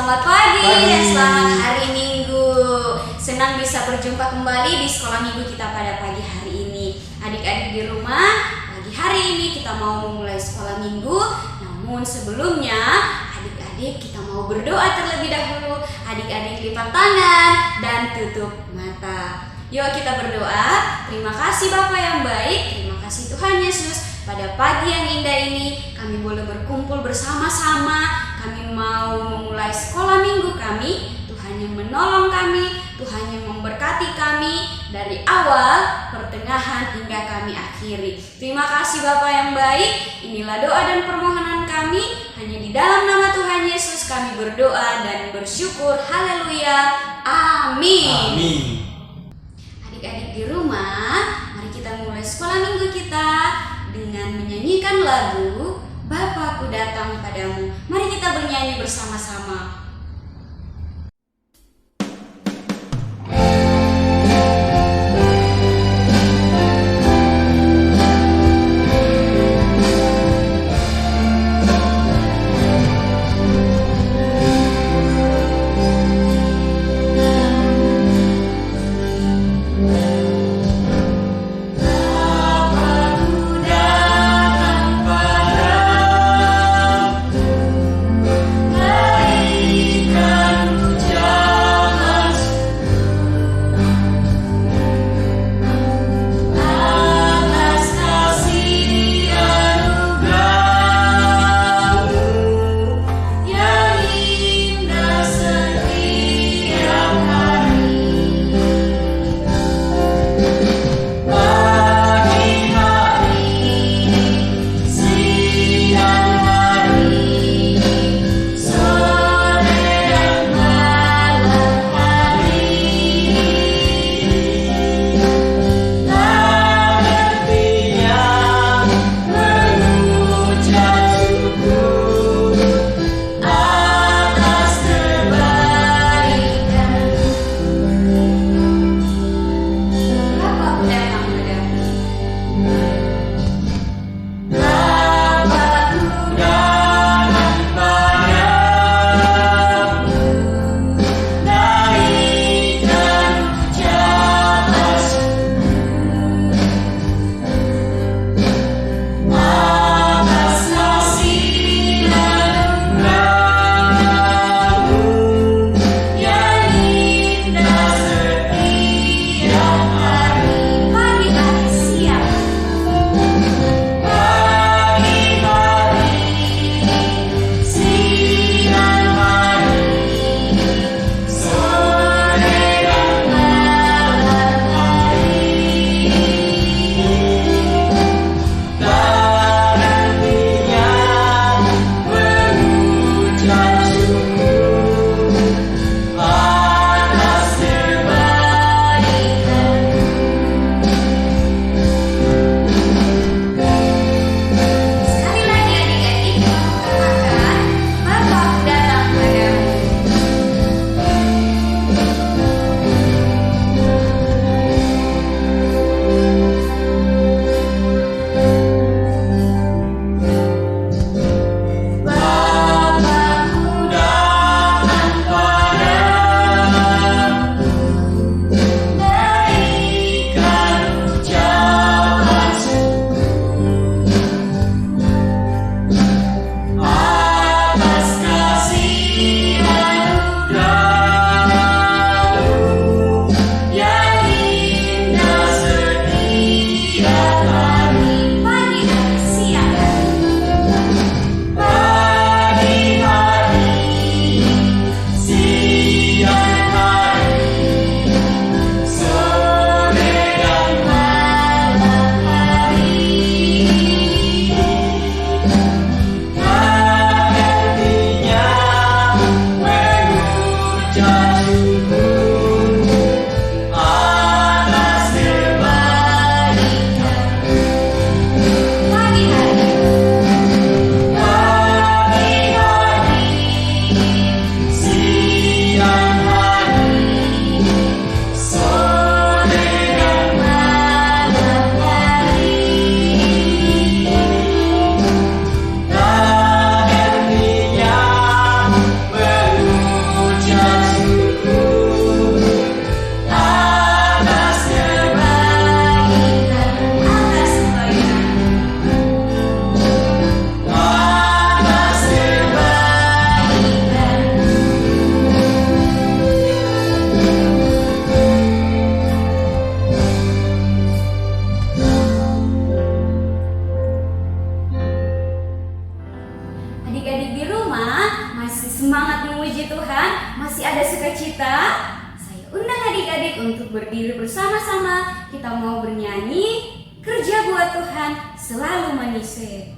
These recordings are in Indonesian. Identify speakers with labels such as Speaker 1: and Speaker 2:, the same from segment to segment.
Speaker 1: Selamat pagi dan selamat hari Minggu. Senang bisa berjumpa kembali di sekolah minggu kita pada pagi hari ini. Adik-adik di rumah, pagi hari ini kita mau memulai sekolah minggu. Namun sebelumnya, adik-adik kita mau berdoa terlebih dahulu. Adik-adik lipat tangan dan tutup mata. Yuk kita berdoa. Terima kasih Bapa yang baik, terima kasih Tuhan Yesus. Pada pagi yang indah ini kami boleh berkumpul bersama-sama. Kami mau memulai sekolah minggu kami. Tuhan yang menolong kami, Tuhan yang memberkati kami dari awal, pertengahan hingga kami akhiri. Terima kasih Bapa yang baik. Inilah doa dan permohonan kami. Hanya di dalam nama Tuhan Yesus kami berdoa dan bersyukur. Haleluya. Amin.
Speaker 2: Amin.
Speaker 1: Adik-adik di rumah, mari kita mulai sekolah minggu kita dengan menyanyikan lagu Bapakku Datang Padamu. Mari kita bernyanyi bersama-sama.
Speaker 2: Padamu,
Speaker 1: masih ada sukacita? Saya undang adik-adik untuk berdiri bersama-sama. Kita mau bernyanyi Kerja Buat Tuhan Selalu Manisé.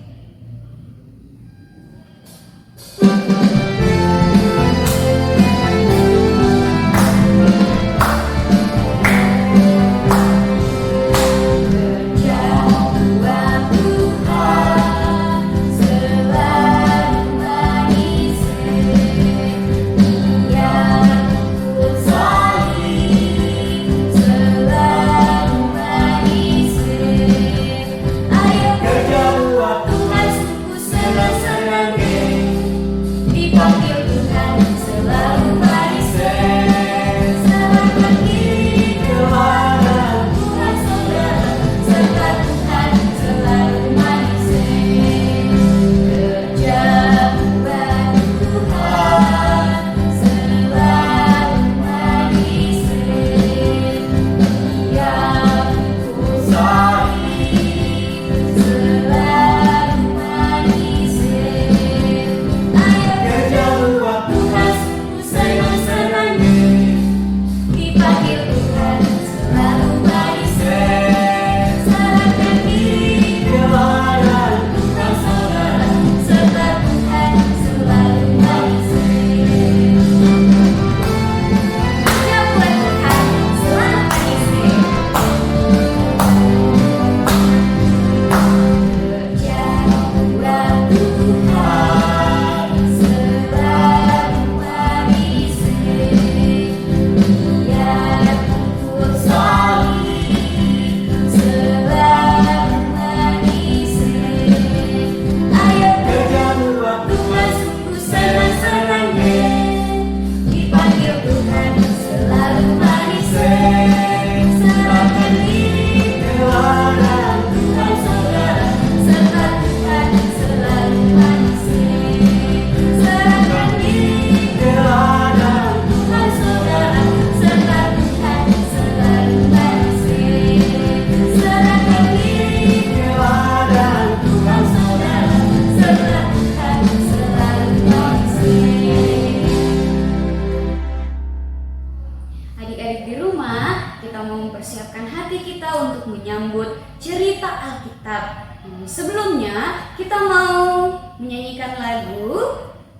Speaker 1: Menyambut cerita Alkitab. Sebelumnya kita mau menyanyikan lagu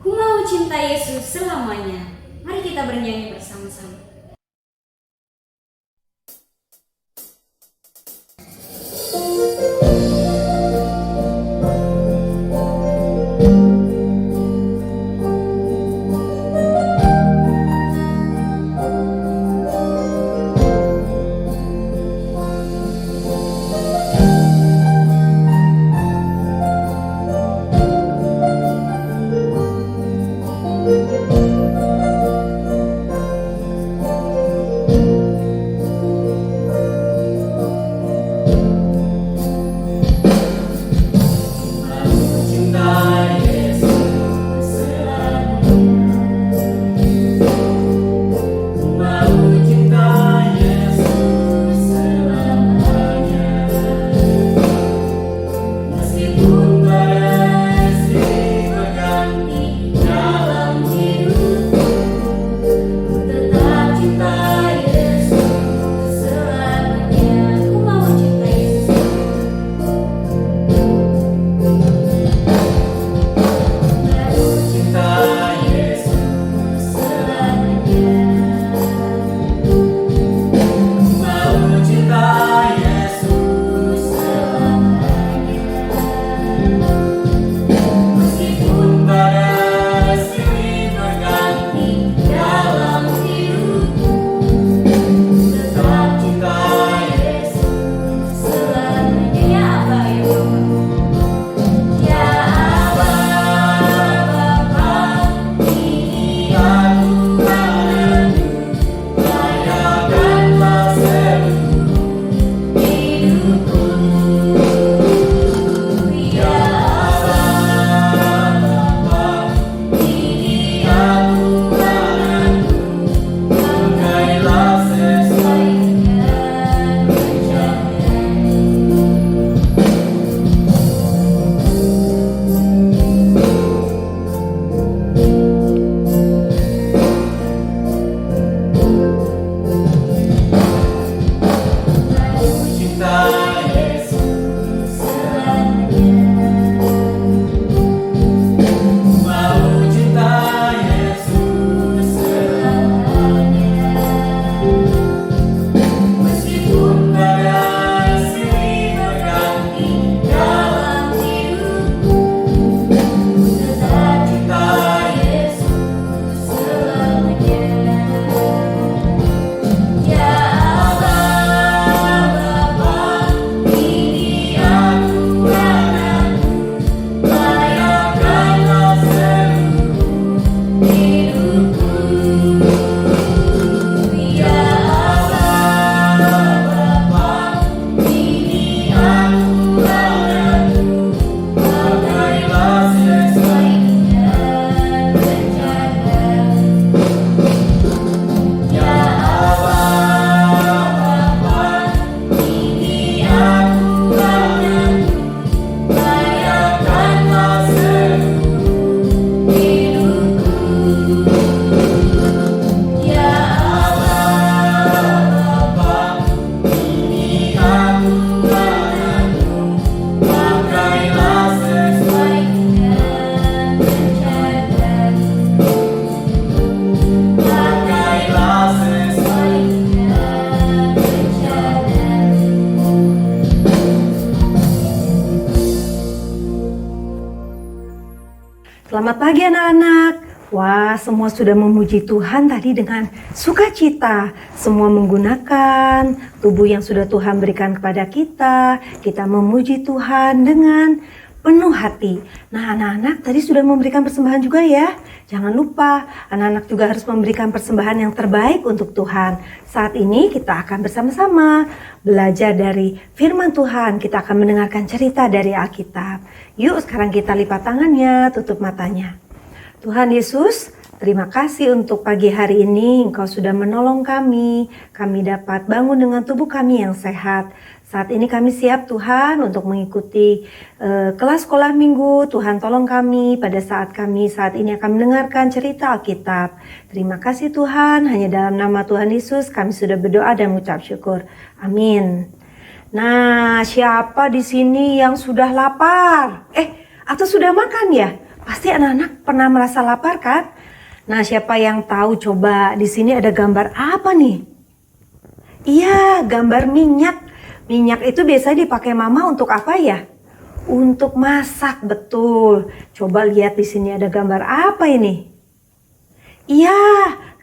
Speaker 1: Ku Mau Cinta Yesus Selamanya. Mari kita bernyanyi bersama-sama.
Speaker 2: Selamat pagi anak-anak. Wah, semua sudah memuji Tuhan tadi dengan sukacita. Semua menggunakan tubuh yang sudah Tuhan berikan kepada kita. Kita memuji Tuhan dengan penuh hati. Nah, anak-anak tadi sudah memberikan persembahan juga ya. Jangan lupa, anak-anak juga harus memberikan persembahan yang terbaik untuk Tuhan. Saat ini kita akan bersama-sama belajar dari firman Tuhan. Kita akan mendengarkan cerita dari Alkitab. Yuk sekarang kita lipat tangannya, tutup matanya. Tuhan Yesus, terima kasih untuk pagi hari ini. Engkau sudah menolong kami. Kami dapat bangun dengan tubuh kami yang sehat. Saat ini kami siap Tuhan untuk mengikuti kelas sekolah minggu. Tuhan tolong kami pada saat kami saat ini akan mendengarkan cerita Alkitab. Terima kasih Tuhan, hanya dalam nama Tuhan Yesus kami sudah berdoa dan mengucap syukur. Amin. Nah, siapa di sini yang sudah lapar? Atau sudah makan ya? Pasti anak-anak pernah merasa lapar kan? Nah, siapa yang tahu coba di sini ada gambar apa nih? Iya, gambar minyak. Minyak itu biasanya dipakai mama untuk apa ya? Untuk masak, betul. Coba lihat di sini ada gambar apa ini? Iya,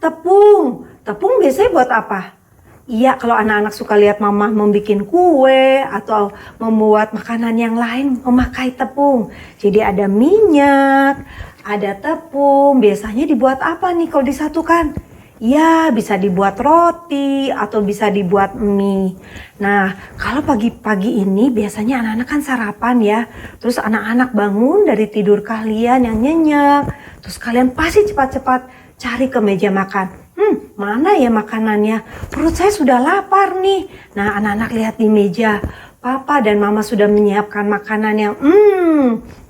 Speaker 2: tepung. Tepung biasanya buat apa? Iya, kalau anak-anak suka lihat mama membuat kue atau membuat makanan yang lain memakai tepung. Jadi ada minyak, ada tepung. Biasanya dibuat apa nih kalau disatukan? Ya, bisa dibuat roti atau bisa dibuat mie. Nah, kalau pagi-pagi ini biasanya anak-anak kan sarapan ya. Terus anak-anak bangun dari tidur kalian yang nyenyak. Terus kalian pasti cepat-cepat cari ke meja makan. Mana ya makanannya? Perut saya sudah lapar nih. Nah, anak-anak lihat di meja. Papa dan mama sudah menyiapkan makanan yang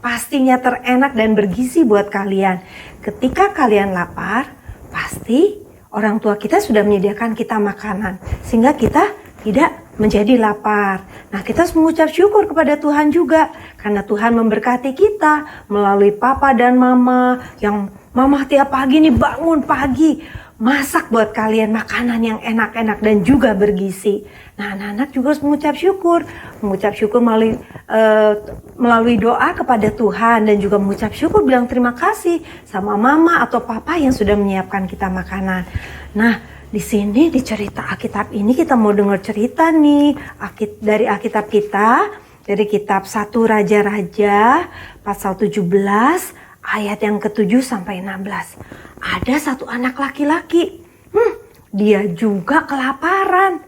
Speaker 2: pastinya terenak dan bergizi buat kalian. Ketika kalian lapar, pasti orang tua kita sudah menyediakan kita makanan, sehingga kita tidak menjadi lapar. Nah, kita harus mengucap syukur kepada Tuhan juga, karena Tuhan memberkati kita melalui papa dan mama, yang mama tiap pagi nih bangun pagi, masak buat kalian makanan yang enak-enak dan juga bergizi. Nah, anak-anak juga harus mengucap syukur melalui doa kepada Tuhan dan juga mengucap syukur bilang terima kasih sama mama atau papa yang sudah menyiapkan kita makanan. Nah, di sini di cerita Alkitab ini kita mau dengar cerita nih dari Alkitab kita, dari kitab 1 Raja-Raja pasal 17 ayat yang ke-7 sampai 16. Ada satu anak laki-laki. Dia juga kelaparan.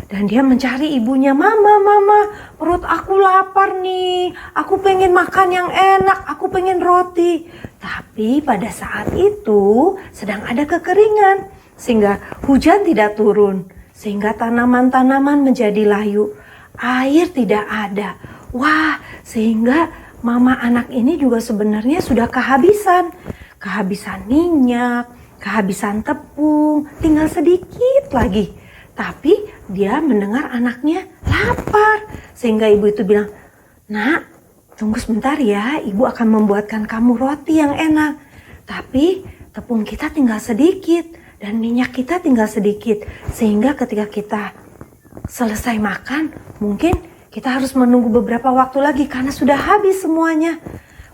Speaker 2: Dan dia mencari ibunya, mama, perut aku lapar nih. Aku pengen makan yang enak, aku pengen roti. Tapi pada saat itu sedang ada kekeringan. Sehingga hujan tidak turun. Sehingga tanaman-tanaman menjadi layu. Air tidak ada. Wah, sehingga mama anak ini juga sebenarnya sudah kehabisan. Kehabisan minyak, kehabisan tepung, tinggal sedikit lagi. Tapi dia mendengar anaknya lapar. Sehingga ibu itu bilang, "Nak, tunggu sebentar ya, ibu akan membuatkan kamu roti yang enak. Tapi tepung kita tinggal sedikit dan minyak kita tinggal sedikit. Sehingga ketika kita selesai makan, mungkin kita harus menunggu beberapa waktu lagi karena sudah habis semuanya."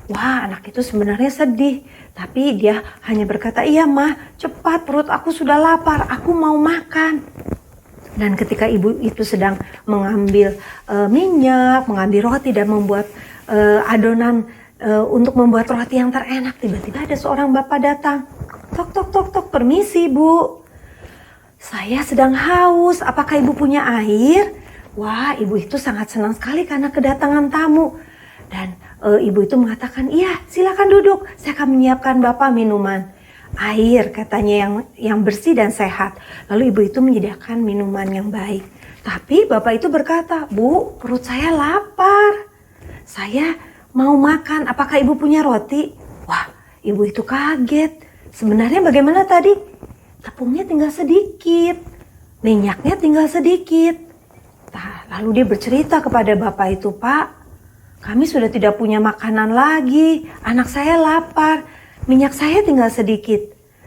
Speaker 2: Wah, anak itu sebenarnya sedih. Tapi dia hanya berkata, "Iya mah, cepat, perut aku sudah lapar, aku mau makan." Dan ketika ibu itu sedang mengambil minyak, mengambil roti dan membuat adonan untuk membuat roti yang terenak, tiba-tiba ada seorang bapak datang. Tok, permisi bu. Saya sedang haus, apakah ibu punya air? Wah, ibu itu sangat senang sekali karena kedatangan tamu. Dan ibu itu mengatakan, "Iya, silakan duduk, saya akan menyiapkan bapak minuman." Air katanya yang bersih dan sehat. Lalu ibu itu menyediakan minuman yang baik. Tapi bapak itu berkata, "Bu, perut saya lapar. Saya mau makan, apakah ibu punya roti?" Wah, ibu itu kaget. Sebenarnya bagaimana tadi? Tepungnya tinggal sedikit, minyaknya tinggal sedikit. Nah, lalu dia bercerita kepada bapak itu, "Pak, kami sudah tidak punya makanan lagi. Anak saya lapar. Minyak saya tinggal sedikit.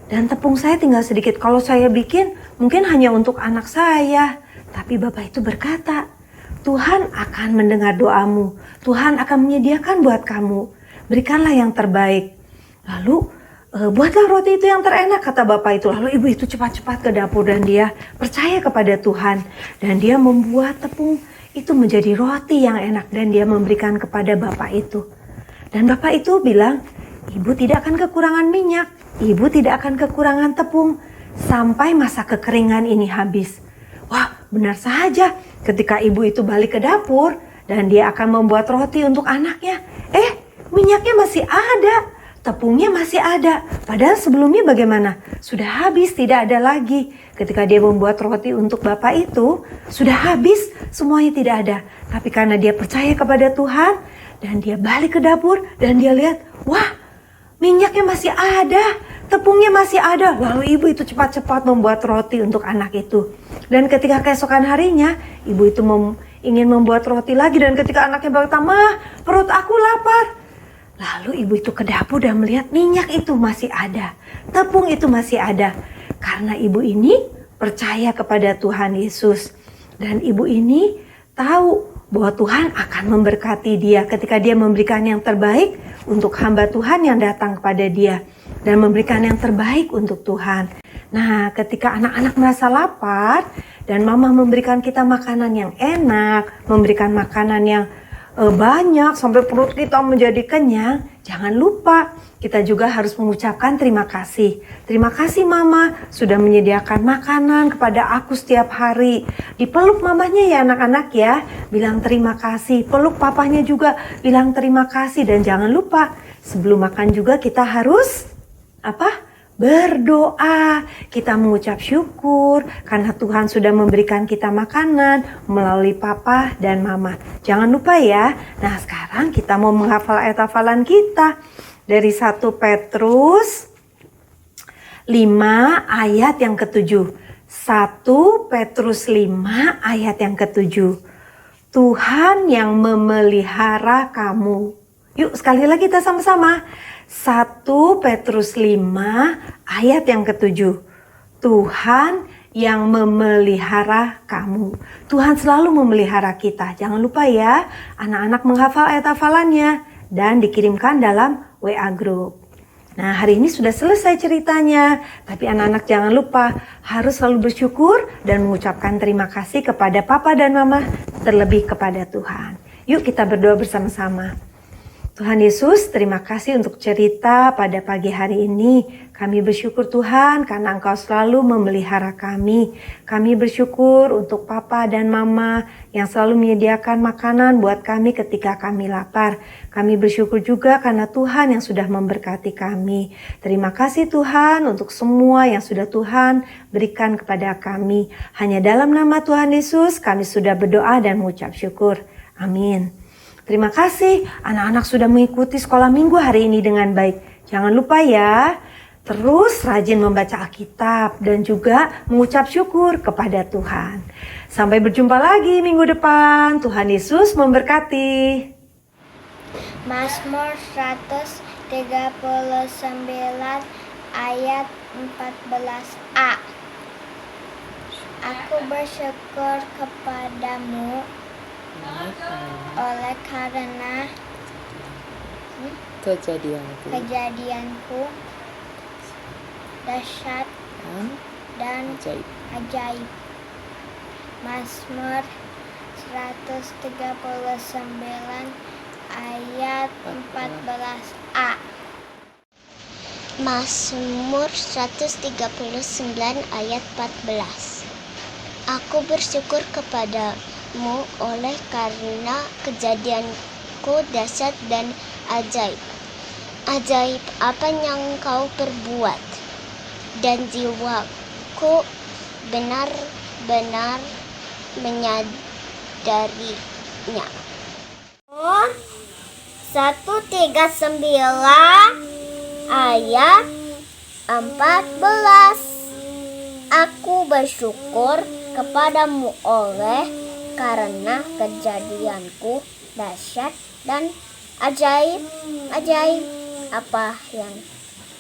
Speaker 2: Dan tepung saya tinggal sedikit. Kalau saya bikin, mungkin hanya untuk anak saya." Tapi bapak itu berkata, "Tuhan akan mendengar doamu. Tuhan akan menyediakan buat kamu. Berikanlah yang terbaik." Lalu buatlah roti itu yang terenak, kata bapak itu. Lalu ibu itu cepat-cepat ke dapur dan dia percaya kepada Tuhan. Dan dia membuat tepung itu menjadi roti yang enak dan dia memberikan kepada bapak itu. Dan bapak itu bilang, ibu tidak akan kekurangan minyak, ibu tidak akan kekurangan tepung sampai masa kekeringan ini habis. Wah, benar saja. Ketika ibu itu balik ke dapur dan dia akan membuat roti untuk anaknya, minyaknya masih ada, tepungnya masih ada. Padahal sebelumnya bagaimana? Sudah habis, tidak ada lagi. Ketika dia membuat roti untuk bapak itu, sudah habis, semuanya tidak ada. Tapi karena dia percaya kepada Tuhan, dan dia balik ke dapur, dan dia lihat, wah, minyaknya masih ada, tepungnya masih ada. Lalu ibu itu cepat-cepat membuat roti untuk anak itu. Dan ketika keesokan harinya, ibu itu ingin membuat roti lagi. Dan ketika anaknya berkata, "Ma, perut aku lapar." Lalu ibu itu ke dapur dan melihat minyak itu masih ada, tepung itu masih ada. Karena ibu ini percaya kepada Tuhan Yesus. Dan ibu ini tahu bahwa Tuhan akan memberkati dia ketika dia memberikan yang terbaik untuk hamba Tuhan yang datang kepada dia. Dan memberikan yang terbaik untuk Tuhan. Nah, ketika anak-anak merasa lapar dan mama memberikan kita makanan yang enak, memberikan makanan yang banyak sampai perut kita menjadi kenyang, jangan lupa kita juga harus mengucapkan terima kasih. Terima kasih mama sudah menyediakan makanan kepada aku setiap hari. Dipeluk mamanya ya anak-anak ya, bilang terima kasih. Peluk papanya juga, bilang terima kasih. Dan jangan lupa sebelum makan juga kita harus berdoa. Kita mengucap syukur karena Tuhan sudah memberikan kita makanan melalui papa dan mama. Jangan lupa ya. Nah, sekarang kita mau menghafal ayat hafalan kita dari 1 Petrus 5 ayat yang ke-7. 1 Petrus 5 ayat yang ke-7. Tuhan yang memelihara kamu. Yuk sekali lagi kita sama-sama. 1 Petrus 5 ayat yang ke-7. Tuhan yang memelihara kamu. Tuhan selalu memelihara kita. Jangan lupa ya, anak-anak menghafal ayat hafalannya dan dikirimkan dalam WA Group. Nah, hari ini sudah selesai ceritanya. Tapi anak-anak jangan lupa harus selalu bersyukur dan mengucapkan terima kasih kepada papa dan mama, terlebih kepada Tuhan. Yuk kita berdoa bersama-sama. Tuhan Yesus, terima kasih untuk cerita pada pagi hari ini. Kami bersyukur Tuhan karena Engkau selalu memelihara kami. Kami bersyukur untuk Papa dan Mama yang selalu menyediakan makanan buat kami ketika kami lapar. Kami bersyukur juga karena Tuhan yang sudah memberkati kami. Terima kasih Tuhan untuk semua yang sudah Tuhan berikan kepada kami. Hanya dalam nama Tuhan Yesus kami sudah berdoa dan mengucap syukur. Amin. Terima kasih anak-anak sudah mengikuti sekolah minggu hari ini dengan baik. Jangan lupa ya, terus rajin membaca Alkitab dan juga mengucap syukur kepada Tuhan. Sampai berjumpa lagi minggu depan. Tuhan Yesus memberkati.
Speaker 3: Mazmur 139 ayat 14a. Aku bersyukur kepadamu oleh karena kejadianku dahsyat dan ajaib. Mazmur 139 ayat 14a. Mazmur 139 ayat 14. Aku bersyukur kepadamu oleh karena kejadianku dahsyat dan ajaib. Ajaib apa yang kau perbuat, dan jiwaku benar-benar menyadarinya. 139 ayat 14. Aku bersyukur kepadamu oleh karena kejadianku dahsyat dan ajaib. Ajaib apa yang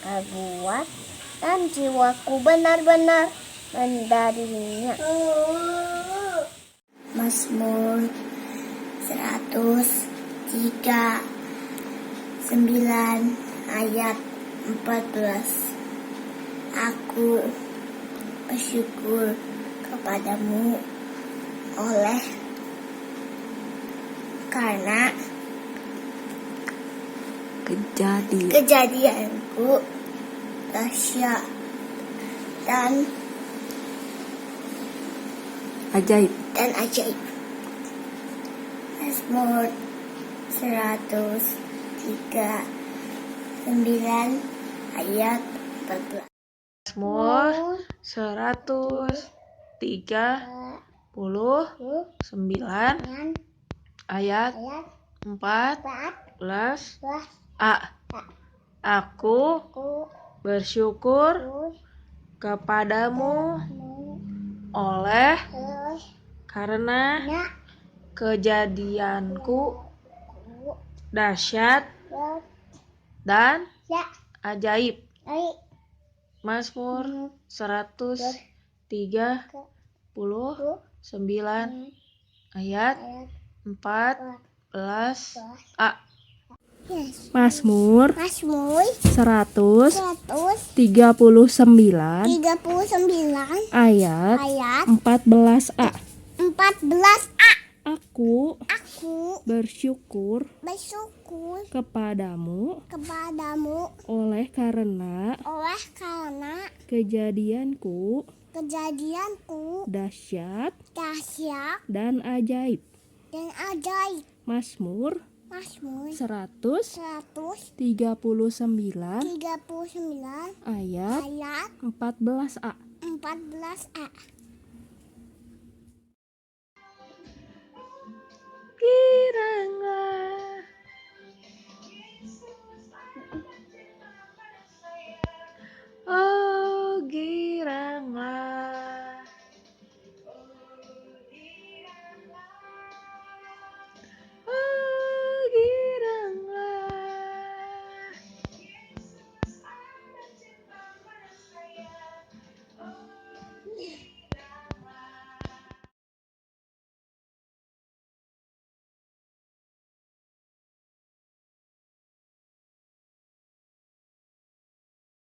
Speaker 3: kau buat, dan jiwaku benar-benar menyadarinya. Mazmur 139 ayat 14. Aku bersyukur kepadamu oleh karena kejadianku dahsyat dan
Speaker 4: Ajaib.
Speaker 3: Mazmur 139 ayat 14.
Speaker 4: Mazmur 139 ayat 14a. Aku bersyukur kepadamu oleh karena kejadianku dahsyat dan ajaib. Mazmur 139 ayat 14a.
Speaker 2: Mazmur
Speaker 3: Mazmur
Speaker 2: 139 ayat
Speaker 3: ayat
Speaker 2: 14a.
Speaker 3: 14a.
Speaker 2: Aku
Speaker 3: Aku
Speaker 2: bersyukur
Speaker 3: bersyukur
Speaker 2: kepadamu
Speaker 3: kepadamu
Speaker 2: oleh karena
Speaker 3: oleh karena
Speaker 2: kejadianku
Speaker 3: kejadianku
Speaker 2: dahsyat
Speaker 3: dahsyat
Speaker 2: dan ajaib.
Speaker 3: dan ajaib.
Speaker 2: Mazmur
Speaker 3: Mazmur
Speaker 2: 139 ayat
Speaker 3: ayat
Speaker 2: 14a.
Speaker 3: 14a.